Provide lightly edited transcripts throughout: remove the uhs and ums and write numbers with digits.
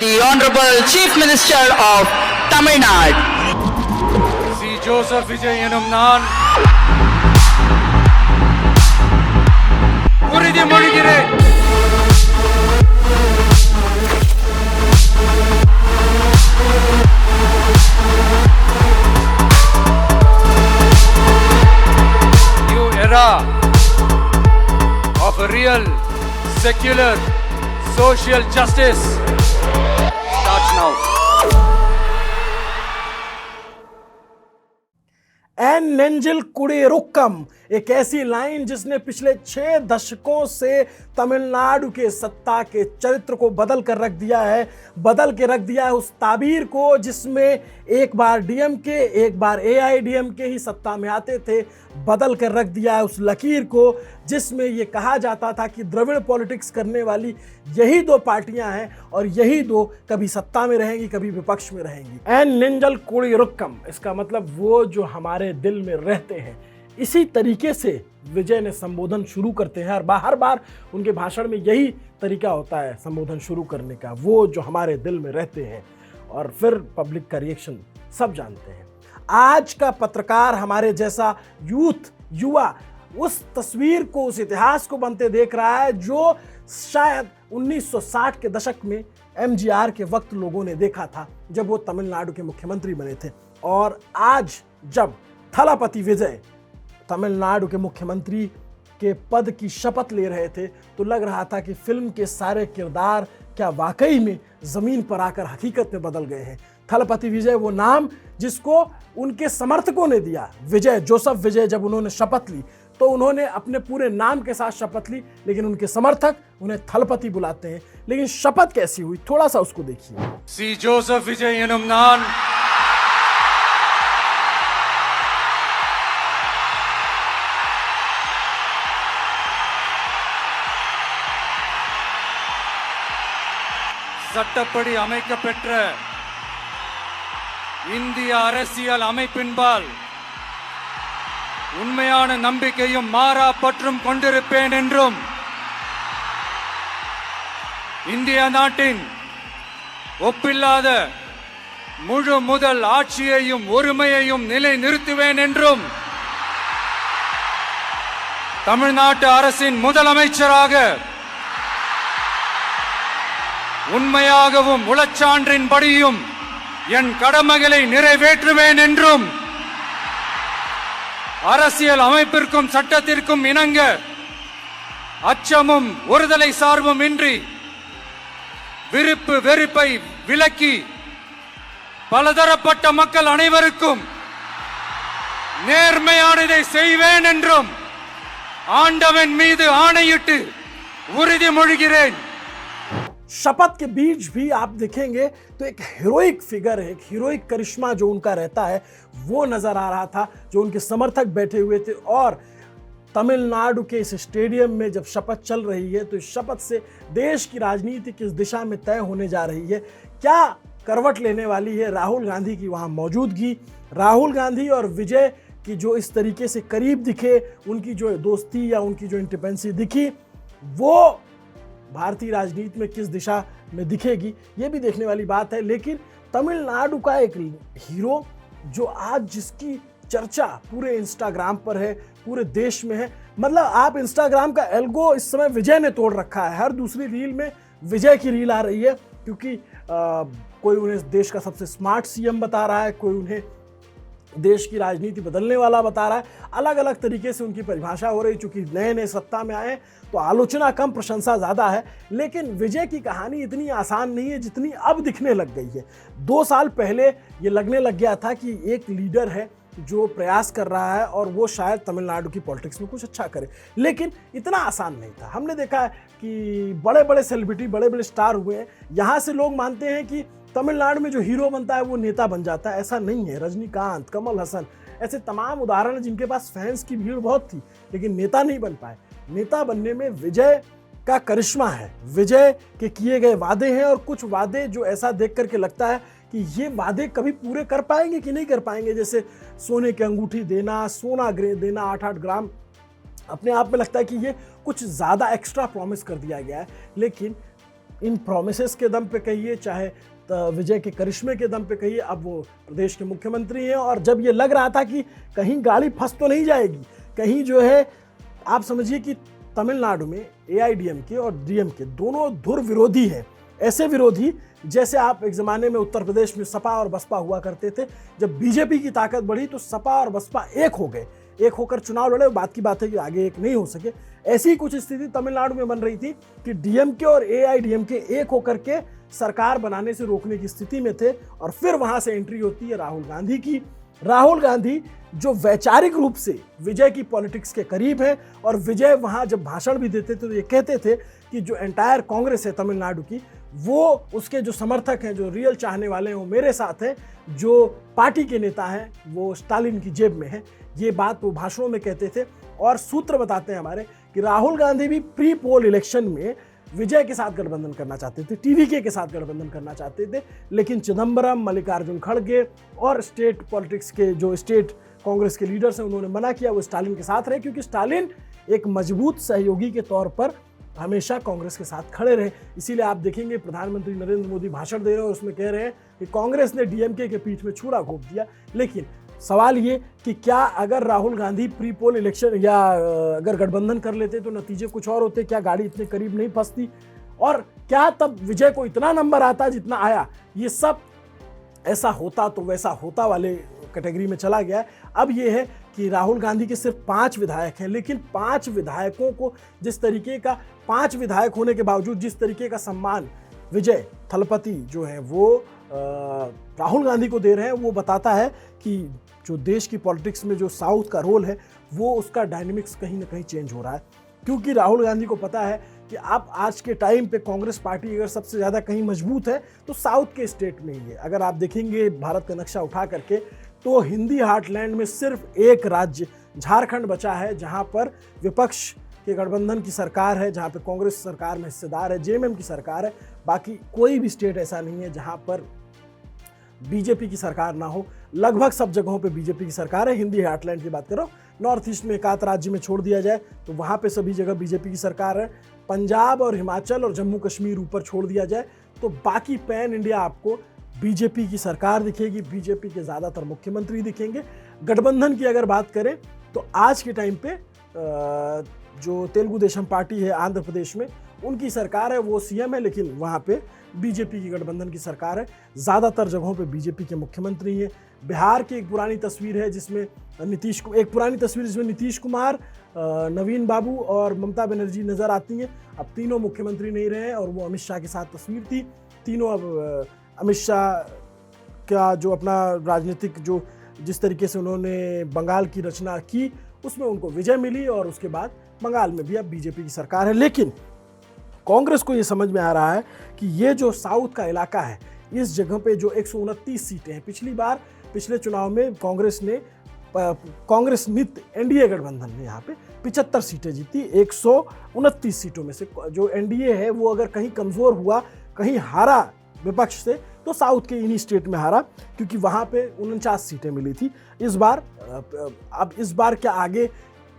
The Honorable Chief Minister of Tamil Nadu. C Joseph Vijay எனும் நான் உறுதிமொழிகிறேன். New era of a real, secular, social justice starts now. एन नेंजिल कुडिरुक्कम, एक ऐसी लाइन जिसने पिछले 6 दशकों से तमिलनाडु के सत्ता के चरित्र को बदल कर रख दिया है, बदल के रख दिया है उस ताबीर को जिसमें एक बार डीएमके एक बार एआईडीएमके ही सत्ता में आते थे, बदल कर रख दिया है उस लकीर को जिसमें ये कहा जाता था कि द्रविड़ पॉलिटिक्स करने वाली यही दो पार्टियां हैं और यही दो कभी सत्ता में रहेंगी कभी विपक्ष में रहेंगी। एन नेंजल कुडिरुक्कम, इसका मतलब वो जो हमारे दिल में रहते हैं। इसी तरीके से विजय ने संबोधन शुरू करते हैं और हर बार उनके भाषण में यही तरीका होता है संबोधन शुरू करने का, वो जो हमारे दिल में रहते हैं। और फिर पब्लिक का रिएक्शन सब जानते हैं। आज का पत्रकार हमारे जैसा युवा उस तस्वीर को, उस इतिहास को बनते देख रहा है जो शायद 1960 के दशक में एमजीआर के वक्त लोगों ने देखा था जब वो तमिलनाडु के मुख्यमंत्री बने थे। और आज जब थलापति विजय तमिलनाडु के मुख्यमंत्री के पद की शपथ ले रहे थे तो लग रहा था कि फिल्म के सारे किरदार क्या वाकई में जमीन पर आकर हकीकत में बदल गए हैं। थलपति विजय वो नाम जिसको उनके समर्थकों ने दिया। विजय, जोसेफ विजय, जब उन्होंने शपथ ली तो उन्होंने अपने पूरे नाम के साथ शपथ ली, लेकिन उनके समर्थक उन्हें थलपति बुलाते हैं। लेकिन शपथ कैसी हुई, थोड़ा सा उसको देखिए। सी जोसेफ विजय एनुम நான் சட்டப்படி அமைக்கப்பெற்ற இந்திய அரசியல் அமைப்பின்பால் உண்மையான நம்பிக்கையும் மாறா பற்றும் கொண்டிருப்பேன் என்றும் இந்திய நாட்டின் ஒப்பில்லாத முழு முதல் ஆட்சியையும் ஒருமையையும் நிலைநிறுத்துவேன் என்றும் தமிழ்நாட்டு அரசின் முதலமைச்சராக உண்மையாகவும் உளச்சான்றின்படியும் என் கடமைகளை நிறைவேற்றுவேன் என்றும் அரசியல் அமைப்பிற்கும் சட்டத்திற்கும் இணங்க அச்சமும் ஒருதலை சார்பும் இன்றி விருப்பு வெறுப்பை விலக்கி பலதரப்பட்ட மக்கள் அனைவருக்கும் நேர்மையானதை செய்வேன் என்றும் ஆண்டவன் மீது ஆணையிட்டு உறுதிமொழிகிறேன்। शपथ के बीच भी आप देखेंगे तो एक हीरोइक फिगर है, एक हीरोइक करिश्मा जो उनका रहता है वो नजर आ रहा था, जो उनके समर्थक बैठे हुए थे। और तमिलनाडु के इस स्टेडियम में जब शपथ चल रही है तो इस शपथ से देश की राजनीति किस दिशा में तय होने जा रही है, क्या करवट लेने वाली है राहुल गांधी की वहाँ मौजूदगी, राहुल गांधी और विजय की जो इस तरीके से करीब दिखे, उनकी जो दोस्ती या उनकी जो इंडिपेंडेंसी दिखी, वो भारतीय राजनीति में किस दिशा में दिखेगी, ये भी देखने वाली बात है। लेकिन तमिलनाडु का एक हीरो जो आज जिसकी चर्चा पूरे इंस्टाग्राम पर है, पूरे देश में है, मतलब आप इंस्टाग्राम का एल्गो इस समय विजय ने तोड़ रखा है। हर दूसरी रील में विजय की रील आ रही है क्योंकि कोई उन्हें देश का सबसे स्मार्ट सीएम बता रहा है, कोई उन्हें देश की राजनीति बदलने वाला बता रहा है। अलग अलग तरीके से उनकी परिभाषा हो रही, चूंकि नए नए सत्ता में आए तो आलोचना कम प्रशंसा ज़्यादा है। लेकिन विजय की कहानी इतनी आसान नहीं है जितनी अब दिखने लग गई है। 2 साल पहले ये लगने लग गया था कि एक लीडर है जो प्रयास कर रहा है और वो शायद तमिलनाडु की पॉलिटिक्स में कुछ अच्छा करे, लेकिन इतना आसान नहीं था। हमने देखा है कि बड़े बड़े सेलिब्रिटी, बड़े बड़े स्टार हुए हैं, यहाँ से लोग मानते हैं कि तमिलनाडु में जो हीरो बनता है वो नेता बन जाता है। ऐसा नहीं है। रजनीकांत, कमल हसन, ऐसे तमाम उदाहरण हैं जिनके पास फैंस की भीड़ बहुत थी लेकिन नेता नहीं बन पाए। नेता बनने में विजय का करिश्मा है, विजय के किए गए वादे हैं और कुछ वादे जो ऐसा देख करके लगता है कि ये वादे कभी पूरे कर पाएंगे कि नहीं कर पाएंगे। जैसे सोने की अंगूठी देना, सोना देना 8-8 ग्राम, अपने आप में लगता है कि ये कुछ ज़्यादा एक्स्ट्रा प्रॉमिस कर दिया गया है। लेकिन इन प्रोमिसेस के दम पे कहिए, चाहे विजय के करिश्मे के दम पे कहिए, अब वो प्रदेश के मुख्यमंत्री हैं। और जब ये लग रहा था कि कहीं गाड़ी फंस तो नहीं जाएगी, कहीं जो है आप समझिए कि तमिलनाडु में एआईडीएमके और डीएमके दोनों धुर विरोधी हैं। ऐसे विरोधी जैसे आप एक ज़माने में उत्तर प्रदेश में सपा और बसपा हुआ करते थे। जब बीजेपी की ताकत बढ़ी तो सपा और बसपा एक हो गए, एक होकर चुनाव लड़े। बात की बात है कि आगे एक नहीं हो सके। ऐसी कुछ स्थिति तमिलनाडु में बन रही थी कि डीएमके और एआईडीएमके एक होकर के सरकार बनाने से रोकने की स्थिति में थे। और फिर वहां से एंट्री होती है राहुल गांधी की। राहुल गांधी जो वैचारिक रूप से विजय की पॉलिटिक्स के करीब है, और विजय वहां जब भाषण भी देते थे तो ये कहते थे कि जो एंटायर कांग्रेस है तमिलनाडु की, वो उसके जो समर्थक हैं, जो रियल चाहने वाले हैं, वो मेरे साथ हैं, जो पार्टी के नेता हैं वो स्टालिन की जेब में है। ये बात वो भाषणों में कहते थे। और सूत्र बताते हैं हमारे कि राहुल गांधी भी प्री पोल इलेक्शन में विजय के साथ गठबंधन करना चाहते थे, टीवीके के साथ गठबंधन करना चाहते थे, लेकिन चिदंबरम, मल्लिकार्जुन खड़गे और स्टेट पॉलिटिक्स के जो स्टेट कांग्रेस के लीडर्स हैं उन्होंने मना किया। वो स्टालिन के साथ रहे, क्योंकि स्टालिन एक मजबूत सहयोगी के तौर पर हमेशा कांग्रेस के साथ खड़े रहे। इसीलिए आप देखेंगे प्रधानमंत्री नरेंद्र मोदी भाषण दे रहे हैं और उसमें कह रहे हैं कि कांग्रेस ने डीएमके के पीठ में छुरा घोंप दिया। लेकिन सवाल ये कि क्या अगर Rahul Gandhi pre poll election या अगर गठबंधन कर लेते तो नतीजे कुछ और होते? क्या गाड़ी इतने करीब नहीं फंसती? और क्या तब विजय को इतना नंबर आता जितना आया? ये सब ऐसा होता तो वैसा होता वाले कैटेगरी में चला गया है। अब ये है कि राहुल गांधी के सिर्फ 5 विधायक हैं, लेकिन 5 विधायकों को जिस तरीके का, 5 विधायक होने के बावजूद जिस तरीके का सम्मान विजय थलपति जो है वो राहुल गांधी को दे रहे हैं, वो बताता है कि जो देश की पॉलिटिक्स में जो साउथ का रोल है वो उसका डायनेमिक्स कहीं ना कहीं चेंज हो रहा है। क्योंकि राहुल गांधी को पता है कि अब आज के टाइम पे कांग्रेस पार्टी अगर सबसे ज़्यादा कहीं मजबूत है तो साउथ के स्टेट में ही है। अगर आप देखेंगे भारत का नक्शा उठा करके तो हिंदी हार्टलैंड में सिर्फ एक राज्य झारखंड बचा है जहां पर विपक्ष के गठबंधन की सरकार है, जहां पे कांग्रेस सरकार में हिस्सेदार है, जेएमएम की सरकार है। बाकी कोई भी स्टेट ऐसा नहीं है जहां पर बीजेपी की सरकार ना हो। लगभग सब जगहों पे बीजेपी की सरकार है। हिंदी हार्टलैंड की बात करो, नॉर्थ ईस्ट में एक आध राज्य में छोड़ दिया जाए तो वहाँ पे सभी जगह बीजेपी की सरकार है। पंजाब और हिमाचल और जम्मू कश्मीर ऊपर छोड़ दिया जाए तो बाकी पैन इंडिया आपको बीजेपी की सरकार दिखेगी, बीजेपी के ज़्यादातर मुख्यमंत्री दिखेंगे। गठबंधन की अगर बात करें तो आज के टाइम पे जो तेलुगु देशम पार्टी है आंध्र प्रदेश में, उनकी सरकार है, वो सीएम है, लेकिन वहाँ पे बीजेपी की गठबंधन की सरकार है। ज़्यादातर जगहों पे बीजेपी के मुख्यमंत्री हैं। बिहार की एक पुरानी तस्वीर है जिसमें नीतीश कुमार, नवीन बाबू और ममता बनर्जी नज़र आती हैं। अब तीनों मुख्यमंत्री नहीं रहे हैं और वो अमित शाह के साथ तस्वीर थी। तीनों अब अमित शाह का जो अपना राजनीतिक जो जिस तरीके से उन्होंने बंगाल की रचना की उसमें उनको विजय मिली और उसके बाद बंगाल में भी अब बीजेपी की सरकार है। लेकिन कांग्रेस को ये समझ में आ रहा है कि ये जो साउथ का इलाका है, इस जगह पे जो 129 सीटें हैं, पिछले चुनाव में कांग्रेस नित एनडीए गठबंधन ने यहाँ पे 75 सीटें जीती। 129 सीटों में से जो एनडीए है वो अगर कहीं कमजोर हुआ, कहीं हारा विपक्ष से, तो साउथ के इन्हीं स्टेट में हारा, क्योंकि वहाँ पे 49 सीटें मिली थी। इस बार क्या आगे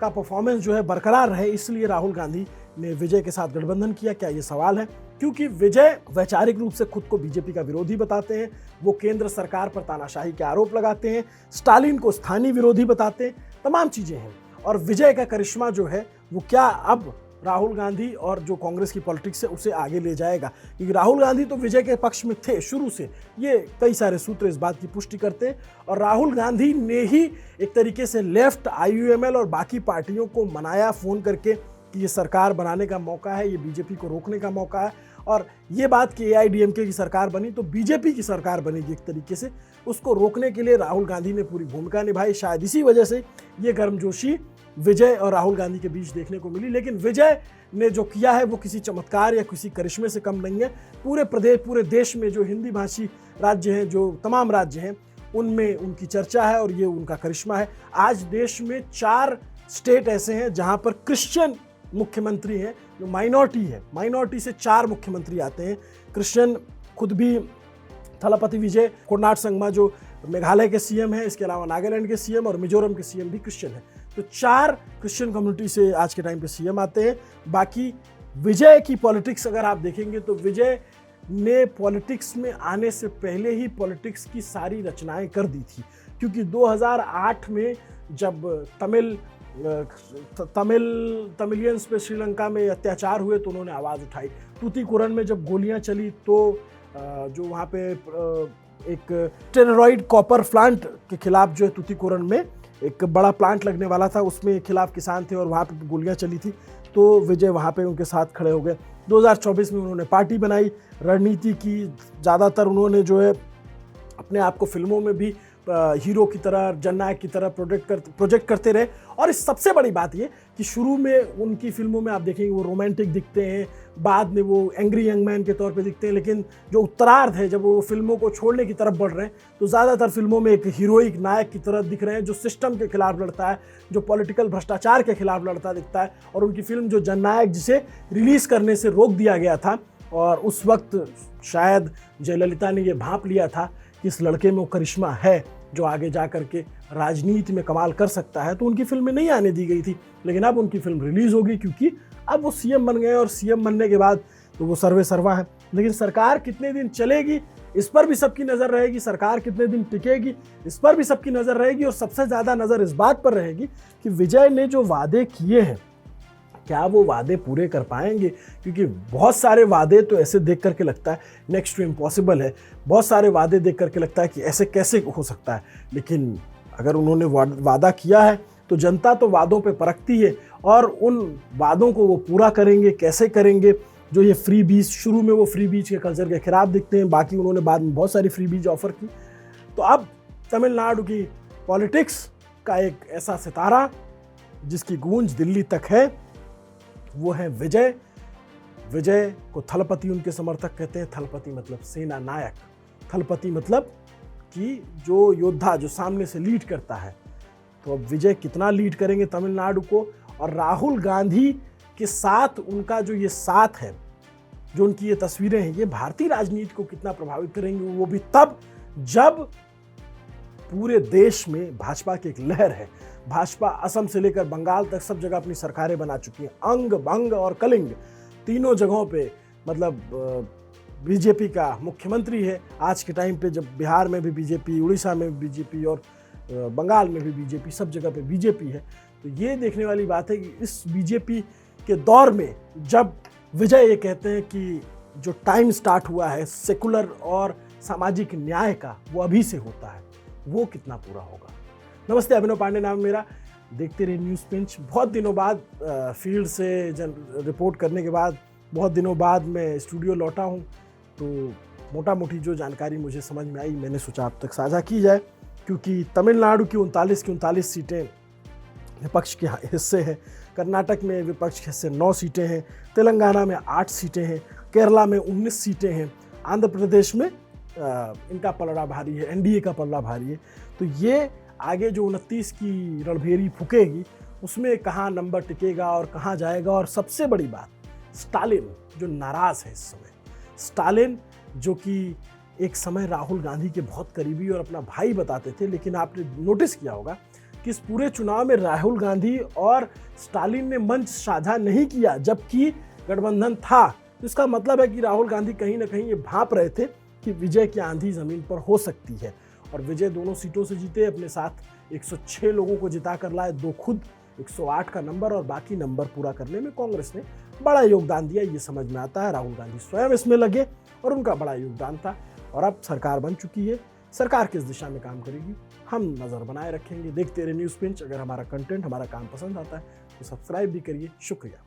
का परफॉर्मेंस जो है बरकरार रहे, इसलिए राहुल गांधी ने विजय के साथ गठबंधन किया? क्या ये सवाल है? क्योंकि विजय वैचारिक रूप से खुद को बीजेपी का विरोधी बताते हैं, वो केंद्र सरकार पर तानाशाही के आरोप लगाते हैं, स्टालिन को स्थानीय विरोधी बताते हैं, तमाम चीजें हैं। और विजय का करिश्मा जो है वो क्या अब राहुल गांधी और जो कांग्रेस की पॉलिटिक्स है उसे आगे ले जाएगा? क्योंकि राहुल गांधी तो विजय के पक्ष में थे शुरू से, ये कई सारे सूत्र इस बात की पुष्टि करते हैं। और राहुल गांधी ने ही एक तरीके से लेफ्ट, आईयूएमएल और बाकी पार्टियों को मनाया फोन करके कि ये सरकार बनाने का मौका है, ये बीजेपी को रोकने का मौका है। और ये बात कि एआईडीएमके की सरकार बनी तो बीजेपी की सरकार बनेगी एक तरीके से, उसको रोकने के लिए राहुल गांधी ने पूरी भूमिका निभाई। शायद इसी वजह से ये गर्मजोशी विजय और राहुल गांधी के बीच देखने को मिली। लेकिन विजय ने जो किया है वो किसी चमत्कार या किसी करिश्मे से कम नहीं है। पूरे देश में जो हिंदी भाषी राज्य हैं, जो तमाम राज्य हैं, उनमें उनकी चर्चा है और ये उनका करिश्मा है। आज देश में 4 स्टेट ऐसे हैं जहां पर क्रिश्चियन मुख्यमंत्री हैं, जो माइनॉरिटी है, माइनॉरिटी से 4 मुख्यमंत्री आते हैं क्रिश्चियन। खुद भी थलपति विजय कोरनाड संगमा जो मेघालय के सीएम हैं, इसके अलावा नागालैंड के सीएम और मिजोरम के सीएम भी क्रिश्चियन हैं। तो 4 क्रिश्चियन कम्युनिटी से आज के टाइम पे सीएम आते हैं। बाकी विजय की पॉलिटिक्स अगर आप देखेंगे तो विजय ने पॉलिटिक्स में आने से पहले ही पॉलिटिक्स की सारी रचनाएं कर दी थी, क्योंकि 2008 में जब तमिलियंस पे श्रीलंका में अत्याचार हुए तो उन्होंने आवाज़ उठाई। तूतीकोरन में जब गोलियां चली तो जो वहाँ पे एक टेररॉइड कॉपर प्लांट के खिलाफ जो है तूतीकोरन में एक बड़ा प्लांट लगने वाला था, उसमें खिलाफ किसान थे और वहाँ पे गोलियां चली थी, तो विजय वहाँ पे उनके साथ खड़े हो गए। 2024 में उन्होंने पार्टी बनाई, रणनीति की, ज़्यादातर उन्होंने जो है अपने आप को फिल्मों में भी हीरो की तरह, जननायक की तरह प्रोजेक्ट करते रहे। और इस सबसे बड़ी बात ये कि शुरू में उनकी फिल्मों में आप देखेंगे वो रोमांटिक दिखते हैं, बाद में वो एंग्री यंग मैन के तौर पे दिखते हैं, लेकिन जो उत्तरार्ध है जब वो फिल्मों को छोड़ने की तरफ बढ़ रहे हैं तो ज़्यादातर फिल्मों में एक हीरोइक नायक की तरह दिख रहे हैं, जो सिस्टम के खिलाफ लड़ता है, जो पॉलिटिकल भ्रष्टाचार के खिलाफ लड़ता दिखता है। और उनकी फिल्म जो जननायक, जिसे रिलीज़ करने से रोक दिया गया था और उस वक्त शायद जयललिता ने ये भांप लिया था कि इस लड़के में वो करिश्मा है जो आगे जा करके राजनीति में कमाल कर सकता है, तो उनकी फिल्में नहीं आने दी गई थी। लेकिन अब उनकी फिल्म रिलीज होगी क्योंकि अब वो सीएम बन गए और सीएम बनने के बाद तो वो सर्वे सर्वा है। लेकिन सरकार कितने दिन चलेगी इस पर भी सबकी नज़र रहेगी, सरकार कितने दिन टिकेगी इस पर भी सबकी नज़र रहेगी। और सबसे ज़्यादा नज़र इस बात पर रहेगी कि विजय ने जो वादे किए हैं क्या वो वादे पूरे कर पाएंगे, क्योंकि बहुत सारे वादे तो ऐसे देख करके लगता है नेक्स्ट टू इम्पॉसिबल है, बहुत सारे वादे देख करके लगता है कि ऐसे कैसे हो सकता है। लेकिन अगर उन्होंने वादा किया है तो जनता तो वादों पे परखती है और उन वादों को वो पूरा करेंगे, कैसे करेंगे। जो ये फ्री बीज, शुरू में वो फ्री बीज के कल्चर के खिलाफ दिखते हैं, बाकी उन्होंने बाद में बहुत सारी फ्री बीज ऑफर की। तो अब तमिलनाडु की पॉलिटिक्स का एक ऐसा सितारा जिसकी गूंज दिल्ली तक है, वो है विजय। विजय को थलपति उनके समर्थक कहते हैं। थलपति मतलब सेना नायक, थलपति मतलब कि जो योद्धा जो सामने से लीड करता है। तो अब विजय कितना लीड करेंगे तमिलनाडु को, और राहुल गांधी के साथ उनका जो ये साथ है, जो उनकी ये तस्वीरें हैं, ये भारतीय राजनीति को कितना प्रभावित करेंगे, वो भी तब जब पूरे देश में भाजपा की एक लहर है। भाजपा असम से लेकर बंगाल तक सब जगह अपनी सरकारें बना चुकी हैं। अंग, भंग और कलिंग तीनों जगहों पे मतलब बीजेपी का मुख्यमंत्री है आज के टाइम पे, जब बिहार में भी बीजेपी, उड़ीसा में भी बीजेपी और बंगाल में भी बीजेपी, सब जगह पे बीजेपी है। तो ये देखने वाली बात है कि इस बीजेपी के दौर में जब विजय ये कहते हैं कि जो टाइम स्टार्ट हुआ है सेकुलर और सामाजिक न्याय का, वो अभी से होता है, वो कितना पूरा होगा। नमस्ते, अभिनव पांडे नाम मेरा। देखते रहिए न्यूज़ पिंच। बहुत दिनों बाद फील्ड से रिपोर्ट करने के बाद बहुत दिनों बाद मैं स्टूडियो लौटा हूँ, तो मोटा मोटी जो जानकारी मुझे समझ में आई मैंने सोचा आप तक साझा की जाए। क्योंकि तमिलनाडु की 39 सीटें विपक्ष के हिस्से हैं, कर्नाटक में विपक्ष के हिस्से 9 सीटें हैं, तेलंगाना में 8 सीटें हैं, केरला में 19 सीटें हैं, आंध्र प्रदेश में इनका पलड़ा भारी है, एनडीए का पलड़ा भारी है। तो ये आगे जो 29 की रणभेरी फूकेगी उसमें कहाँ नंबर टिकेगा और कहाँ जाएगा। और सबसे बड़ी बात, स्टालिन जो नाराज़ है इस समय, स्टालिन जो कि एक समय राहुल गांधी के बहुत करीबी और अपना भाई बताते थे, लेकिन आपने नोटिस किया होगा कि इस पूरे चुनाव में राहुल गांधी और स्टालिन ने मंच साझा नहीं किया, जबकि गठबंधन था। तो इसका मतलब है कि राहुल गांधी कहीं ना कहीं ये भांप रहे थे कि विजय की आंधी ज़मीन पर हो सकती है। और विजय दोनों सीटों से जीते, अपने साथ 106 लोगों को जिता कर लाए, 2 खुद, 108 का नंबर, और बाकी नंबर पूरा करने में कांग्रेस ने बड़ा योगदान दिया। ये समझ में आता है, राहुल गांधी स्वयं इसमें लगे और उनका बड़ा योगदान था। और अब सरकार बन चुकी है, सरकार किस दिशा में काम करेगी हम नज़र बनाए रखेंगे। देखते रहिए न्यूज़ पिंच। अगर हमारा कंटेंट, हमारा काम पसंद आता है तो सब्सक्राइब भी करिए। शुक्रिया।